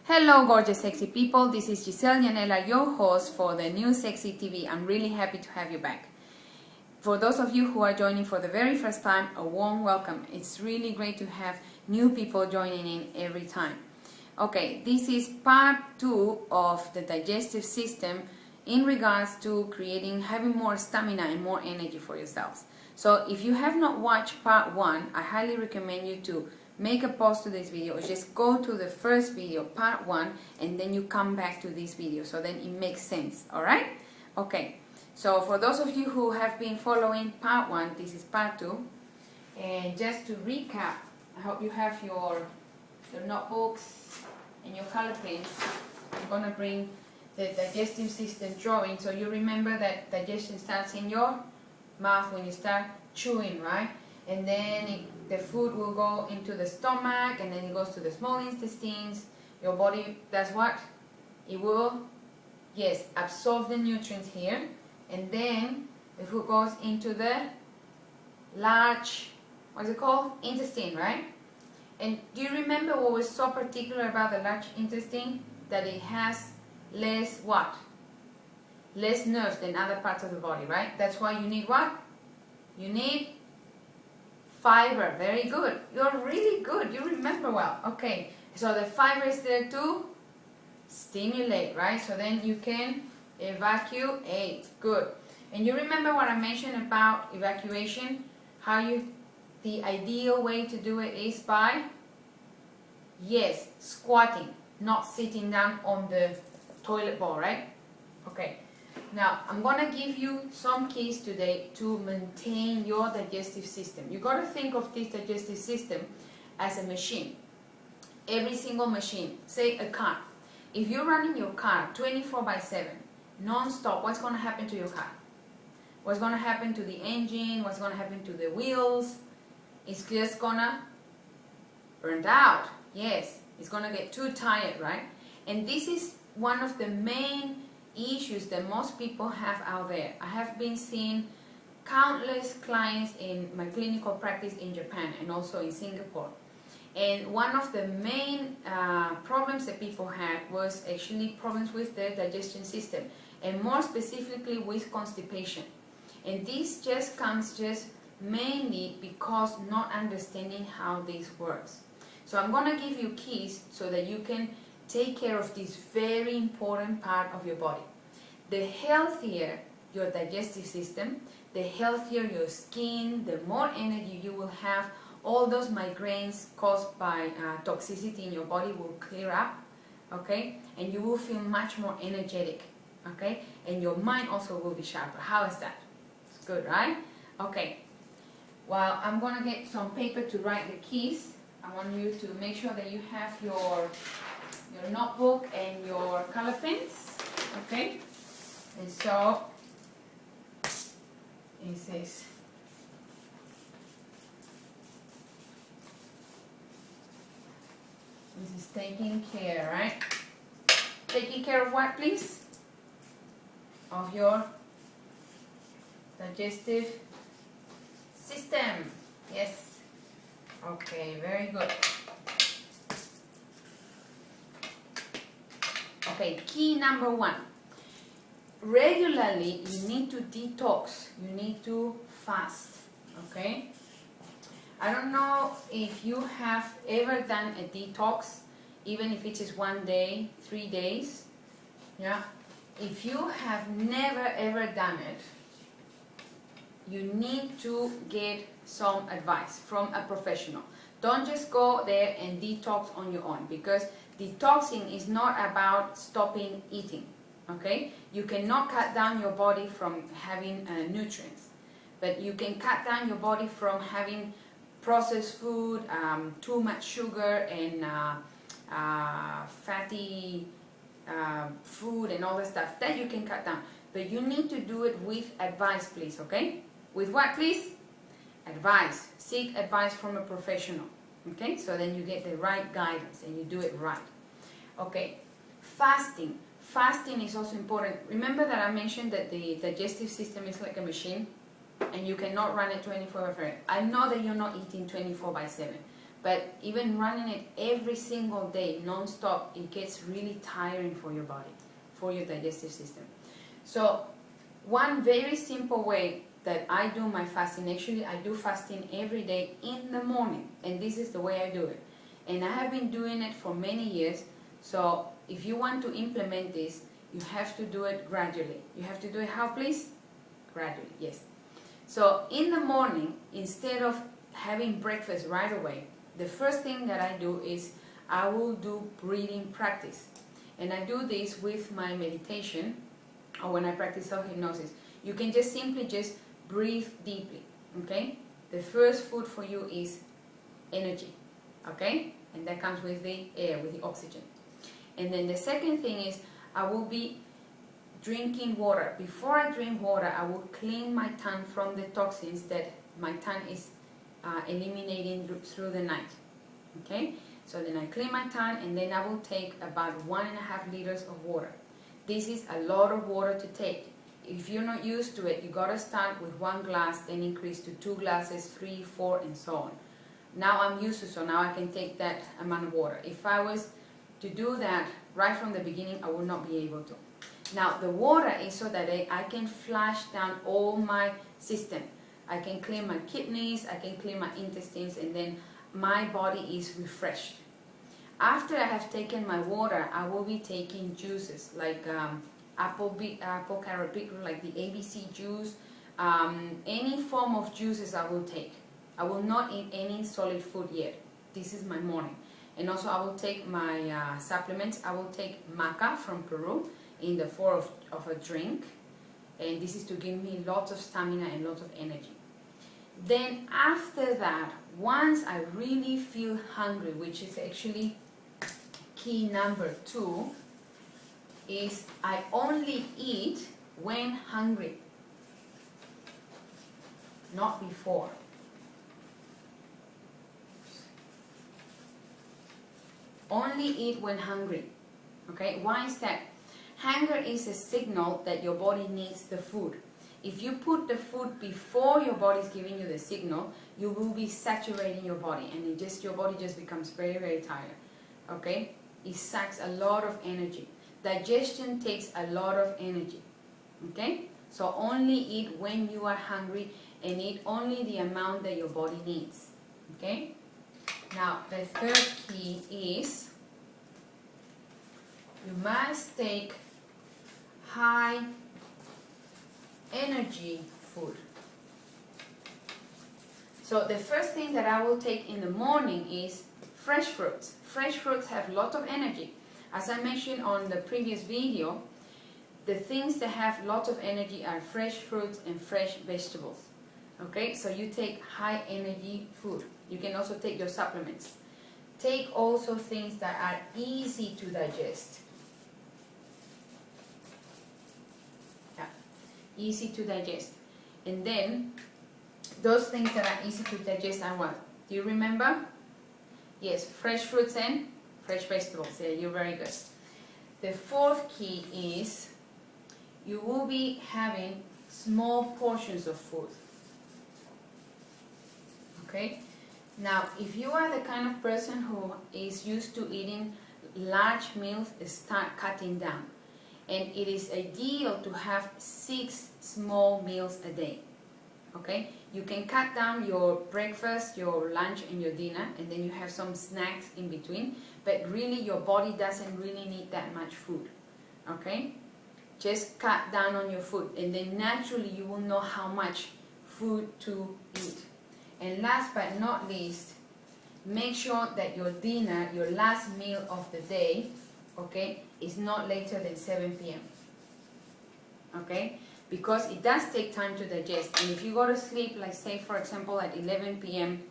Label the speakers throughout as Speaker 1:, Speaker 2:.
Speaker 1: Hello gorgeous sexy people, this is Giselle Yanela, your host for the new Sexy TV. I'm really happy to have you back. For those of you who are joining for the very first time, a warm welcome. It's really great to have new people joining in every time. Okay, this is part 2 of the digestive system in regards to having more stamina and more energy for yourselves. So if you have not watched part 1, I highly recommend you to make a pause to this video or just go to the first video, part 1, and then you come back to this video, so then it makes sense. Alright? Okay, so for those of you who have been following part 1, this is part 2, and just to recap, I hope you have your notebooks and your color pens. I'm going to bring the digestive system drawing, so you remember that digestion starts in your mouth when you start chewing, right? And then the food will go into the stomach, and then it goes to the small intestines. Your body does what? It will, yes, absorb the nutrients here, and then the food goes into the large, what's it called? Intestine, right? And do you remember what was so particular about the large intestine? That it has less what? Less nerves than other parts of the body, right? That's why you need what? You need fiber. Very good. You're really good. You remember well. Okay. So the fiber is there to stimulate, right? So then you can evacuate. Good. And you remember what I mentioned about evacuation? The ideal way to do it is by, yes, squatting, not sitting down on the toilet bowl, right? Okay. Now, I'm going to give you some keys today to maintain your digestive system. You got to think of this digestive system as a machine. Every single machine, say a car. If you're running your car 24/7, non-stop, what's going to happen to your car? What's going to happen to the engine? What's going to happen to the wheels? It's just going to burn out. Yes, it's going to get too tired, right? And this is one of the main issues that most people have out there. I have been seeing countless clients in my clinical practice in Japan and also in Singapore. And one of the main problems that people had was actually problems with their digestion system, and more specifically with constipation. And this just comes mainly because not understanding how this works. So I'm going to give you keys so that you can take care of this very important part of your body. The healthier your digestive system, the healthier your skin, the more energy you will have. All those migraines caused by toxicity in your body will clear up, okay? And you will feel much more energetic, okay? And your mind also will be sharper. How is that? It's good, right? Okay. Well, I'm going to get some paper to write the keys. I want you to make sure that you have your notebook and your color pens, okay? And so it says, this is taking care, right? Taking care of what, please? Of your digestive system. Yes. Okay, very good. Okay, key number 1. Regularly, you need to detox. You need to fast. Okay? I don't know if you have ever done a detox, even if it is 1 day, 3 days. Yeah? If you have never ever done it, you need to get some advice from a professional. Don't just go there and detox on your own, because detoxing is not about stopping eating, okay? You cannot cut down your body from having nutrients, but you can cut down your body from having processed food, too much sugar, and fatty food and all that stuff. That you can cut down, but you need to do it with advice, please, okay? With what, please? Advice. Seek advice from a professional, okay? So then you get the right guidance and you do it right. Okay, fasting. Fasting is also important. Remember that I mentioned that the digestive system is like a machine and you cannot run it 24/7. I know that you're not eating 24/7, but even running it every single day non-stop, it gets really tiring for your body, for your digestive system. So one very simple way that I do my fasting, actually I do fasting every day in the morning, and this is the way I do it, and I have been doing it for many years. So if you want to implement this, you have to do it gradually. You have to do it how, please? Gradually, yes. So in the morning, instead of having breakfast right away, the first thing that I do is I will do breathing practice. And I do this with my meditation, or when I practice self-hypnosis. You can just simply just breathe deeply, okay? The first food for you is energy, okay? And that comes with the air, with the oxygen. And then the second thing is I will be drinking water. Before I drink water, I will clean my tongue from the toxins that my tongue is eliminating through the night, okay? So then I clean my tongue, and then I will take about 1.5 liters of water. This is a lot of water to take. If you're not used to it, you gotta start with 1 glass, then increase to 2 glasses, 3, 4, and so on. Now I'm used to, so now I can take that amount of water. If I was to do that right from the beginning, I would not be able to. Now the water is so that I can flush down all my system. I can clean my kidneys, I can clean my intestines, and then my body is refreshed. After I have taken my water, I will be taking juices like apple, carrot, beetroot, like the ABC juice. Any form of juices I will take. I will not eat any solid food yet. This is my morning. And also I will take my supplements. I will take maca from Peru in the form of a drink. And this is to give me lots of stamina and lots of energy. Then after that, once I really feel hungry, which is actually key number 2, is I only eat when hungry, not before. Only eat when hungry. Okay, why is that? Hunger is a signal that your body needs the food. If you put the food before your body is giving you the signal, you will be saturating your body, and your body just becomes very, very tired. Okay, it sucks a lot of energy. Digestion takes a lot of energy. Okay, so only eat when you are hungry, and eat only the amount that your body needs. Okay. Now the third key is you must take high energy food. So the first thing that I will take in the morning is fresh fruits. Fresh fruits have a lot of energy. As I mentioned on the previous video, the things that have lots of energy are fresh fruits and fresh vegetables. Okay, so you take high energy food. You can also take your supplements. Take also things that are easy to digest. Yeah, easy to digest. And then those things that are easy to digest are what? Do you remember? Yes, fresh fruits and fresh vegetables. Yeah, you're very good. The fourth key is you will be having small portions of food. Okay? Now, if you are the kind of person who is used to eating large meals, start cutting down. And it is ideal to have 6 small meals a day. Okay? You can cut down your breakfast, your lunch, and your dinner, and then you have some snacks in between. But really, your body doesn't really need that much food. Okay? Just cut down on your food, and then naturally you will know how much food to eat. And last but not least, make sure that your dinner, your last meal of the day, okay, is not later than 7 p.m. Okay? Because it does take time to digest. And if you go to sleep, like say for example at 11 p.m.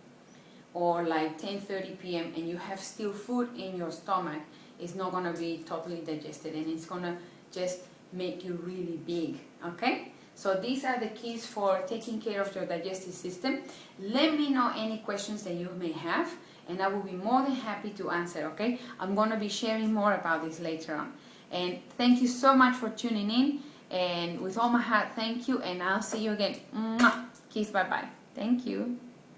Speaker 1: or like 10:30 p.m. and you have still food in your stomach, it's not going to be totally digested, and it's going to just make you really big. Okay? So these are the keys for taking care of your digestive system. Let me know any questions that you may have, and I will be more than happy to answer, okay? I'm going to be sharing more about this later on. And thank you so much for tuning in. And with all my heart, thank you, and I'll see you again. Mwah! Kiss, bye-bye. Thank you.